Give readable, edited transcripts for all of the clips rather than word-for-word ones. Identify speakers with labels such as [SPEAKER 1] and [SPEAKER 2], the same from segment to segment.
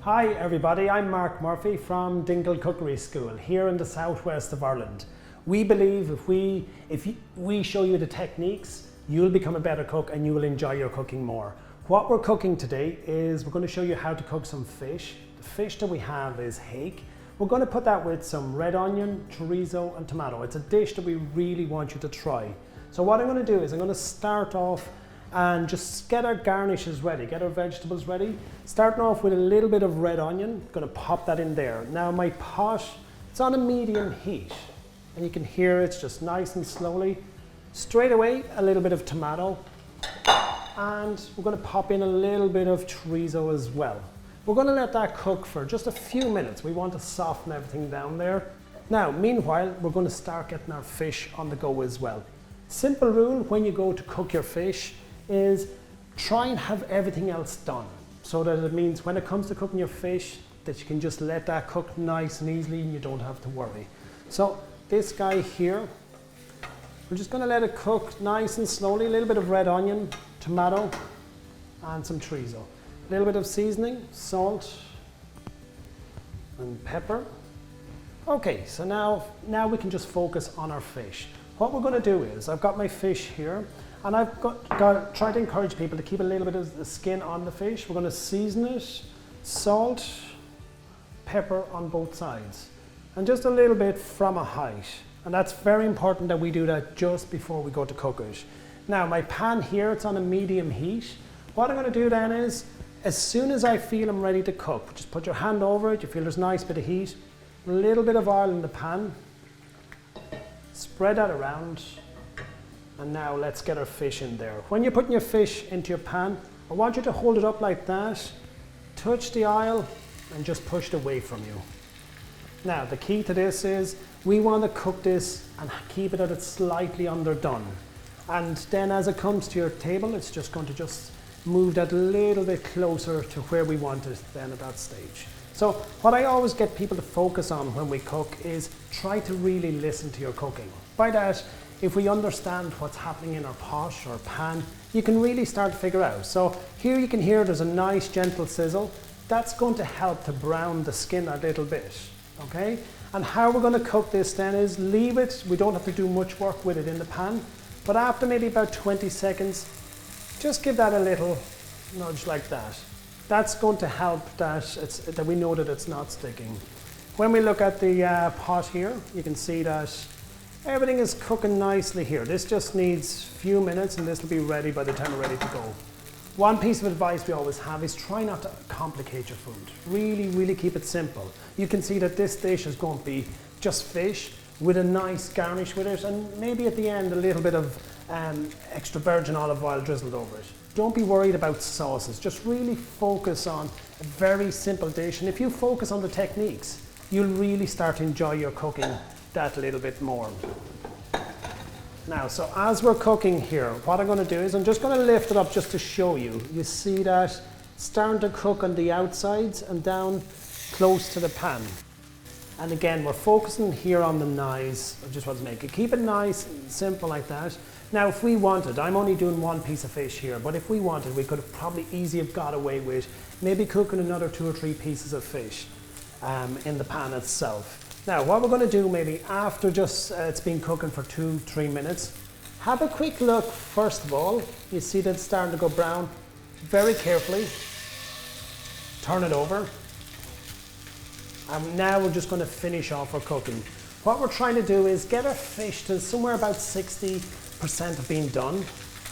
[SPEAKER 1] Hi everybody, I'm Mark Murphy from Dingle Cookery School here in the southwest of Ireland. We believe if we show you the techniques, you'll become a better cook and you will enjoy your cooking more. What we're cooking today is we're going to show you how to cook some fish. The fish that we have is hake. We're going to put that with some red onion, chorizo and tomato. It's a dish that we really want you to try. So what I'm going to do is I'm going to start off and just get our garnishes ready, get our vegetables ready. Starting off with a little bit of red onion, going to pop that in there. Now my pot, it's on a medium heat and you can hear it's just nice and slowly. Straight away, a little bit of tomato and we're going to pop in a little bit of chorizo as well. We're going to let that cook for just a few minutes. We want to soften everything down there. Now, meanwhile, we're going to start getting our fish on the go as well. Simple rule when you go to cook your fish is try and have everything else done. So that it means when it comes to cooking your fish, that you can just let that cook nice and easily and you don't have to worry. So this guy here, we're just going to let it cook nice and slowly. A little bit of red onion, tomato, and some chorizo. A little bit of seasoning, salt, and pepper. Okay, so now we can just focus on our fish. What we're going to do is, I've got my fish here, and I've tried to encourage people to keep a little bit of the skin on the fish. We're going to season it, salt, pepper on both sides, and just a little bit from a height. And that's very important that we do that just before we go to cook it. Now my pan here, it's on a medium heat. What I'm going to do then is, as soon as I feel I'm ready to cook, just put your hand over it, you feel there's a nice bit of heat, a little bit of oil in the pan, spread that around, and now let's get our fish in there. When you're putting your fish into your pan, I want you to hold it up like that, touch the oil, and just push it away from you. Now the key to this is, we want to cook this and keep it at it's slightly underdone. And then as it comes to your table, it's just going to just move that a little bit closer to where we want it then at that stage. So what I always get people to focus on when we cook is try to really listen to your cooking. By that, if we understand what's happening in our pot or pan, you can really start to figure out. So here you can hear there's a nice gentle sizzle. That's going to help to brown the skin a little bit, okay? And how we're going to cook this then is leave it, we don't have to do much work with it in the pan, but after maybe about 20 seconds, just give that a little nudge like that. That's going to help that we know that it's not sticking. When we look at the pot here, you can see that everything is cooking nicely here. This just needs a few minutes and this will be ready by the time we're ready to go. One piece of advice we always have is try not to complicate your food. Really, really keep it simple. You can see that this dish is going to be just fish with a nice garnish with it and maybe at the end a little bit of extra virgin olive oil drizzled over it. Don't be worried about sauces. Just really focus on a very simple dish, and if you focus on the techniques, you'll really start to enjoy your cooking that little bit more. Now, so as we're cooking here, what I'm going to do is I'm just going to lift it up just to show you. You see that starting to cook on the outsides and down close to the pan. And again, we're focusing here on the knives. I just want to make it, keep it nice and simple like that. Now, if we wanted, I'm only doing one piece of fish here, but if we wanted, we could have probably easily have got away with maybe cooking another 2 or 3 pieces of fish in the pan itself. Now, what we're going to do maybe after just it's been cooking for 2-3 minutes, have a quick look. First of all, you see that it's starting to go brown. Very carefully, turn it over. And now we're just going to finish off our cooking. What we're trying to do is get our fish to somewhere about 60% of being done.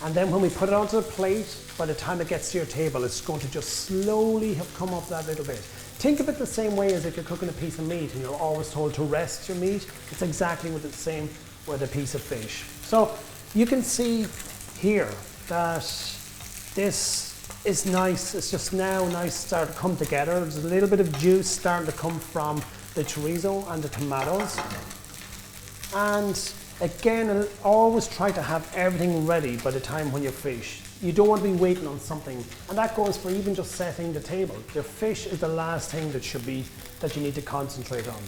[SPEAKER 1] And then when we put it onto the plate, by the time it gets to your table, it's going to just slowly have come up that little bit. Think of it the same way as if you're cooking a piece of meat and you're always told to rest your meat. It's exactly the same with a piece of fish. So you can see here that this is nice. It's just now nice start to come together. There's a little bit of juice starting to come from the chorizo and the tomatoes. And again, always try to have everything ready by the time when you fish. You don't want to be waiting on something, and that goes for even just setting the table. Your fish is the last thing that you need to concentrate on.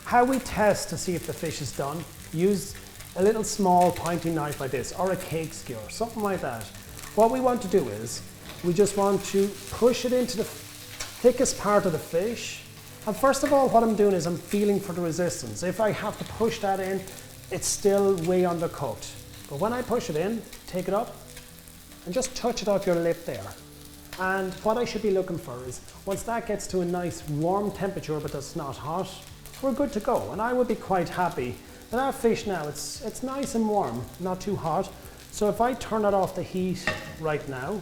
[SPEAKER 1] How we test to see if the fish is done, use a little small pointy knife like this, or a cake skewer, something like that. What we want to do is, we just want to push it into the thickest part of the fish. And first of all, what I'm doing is I'm feeling for the resistance. If I have to push that in, it's still way undercooked. But when I push it in, take it up and just touch it off your lip there. And what I should be looking for is, once that gets to a nice warm temperature, but that's not hot, we're good to go. And I would be quite happy that our fish now, it's nice and warm, not too hot. So if I turn it off the heat right now,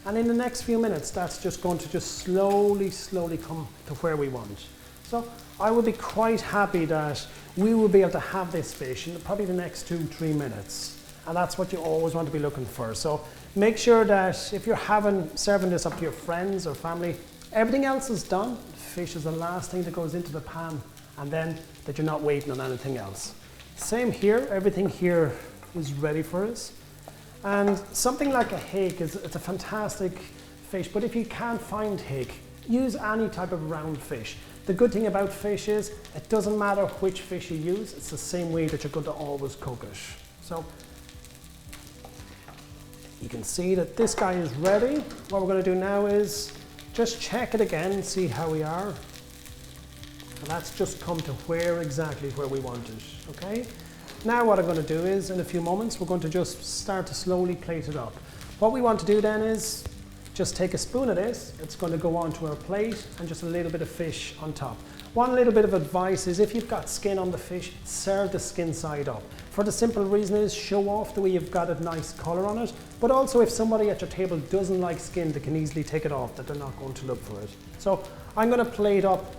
[SPEAKER 1] and in the next few minutes, that's just going to just slowly come to where we want. So I would be quite happy that we will be able to have this fish in probably the next 2-3 minutes. And that's what you always want to be looking for. So make sure that if you're serving this up to your friends or family, everything else is done. Fish is the last thing that goes into the pan, and then that you're not waiting on anything else. Same here, everything here is ready for us. And something like a hake it's a fantastic fish, but if you can't find hake, use any type of round fish. The good thing about fish is it doesn't matter which fish you use, it's the same way that you're going to always cook it. So you can see that this guy is ready. What we're going to do now is just check it again, see how we are. And that's just come to exactly where we want it, okay? Now what I'm going to do is, in a few moments, we're going to just start to slowly plate it up. What we want to do then is just take a spoon of this, it's going to go onto our plate, and just a little bit of fish on top. One little bit of advice is, if you've got skin on the fish, serve the skin side up. For the simple reason is, show off the way you've got a nice colour on it, but also if somebody at your table doesn't like skin, they can easily take it off, that they're not going to look for it. So I'm going to plate up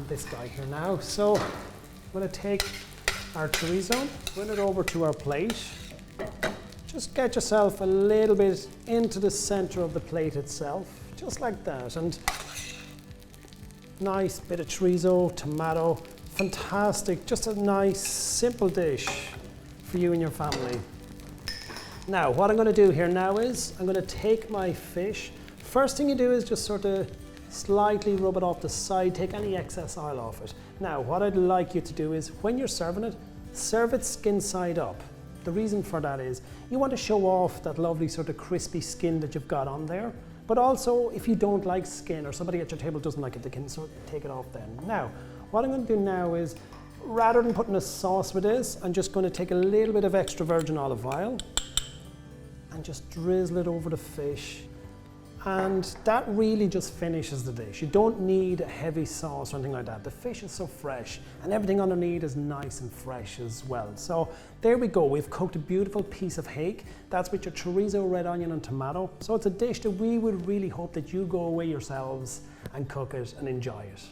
[SPEAKER 1] this guy here now. So I'm going to take our chorizo, bring it over to our plate. Just get yourself a little bit into the center of the plate itself, just like that. And nice bit of chorizo, tomato, fantastic, just a nice simple dish for you and your family. Now what I'm going to do here now is I'm going to take my fish. First thing you do is just sort of slightly rub it off the side, take any excess oil off it. Now what I'd like you to do is, when you're serving it, serve it skin side up. The reason for that is you want to show off that lovely sort of crispy skin that you've got on there, but also if you don't like skin or somebody at your table doesn't like it, they can sort of take it off then. Now what I'm going to do now is, rather than putting a sauce with this, I'm just going to take a little bit of extra virgin olive oil and just drizzle it over the fish. And that really just finishes the dish. You don't need a heavy sauce or anything like that. The fish is so fresh, and everything underneath is nice and fresh as well. So there we go, we've cooked a beautiful piece of hake. That's with your chorizo, red onion and tomato. So it's a dish that we would really hope that you go away yourselves and cook it and enjoy it.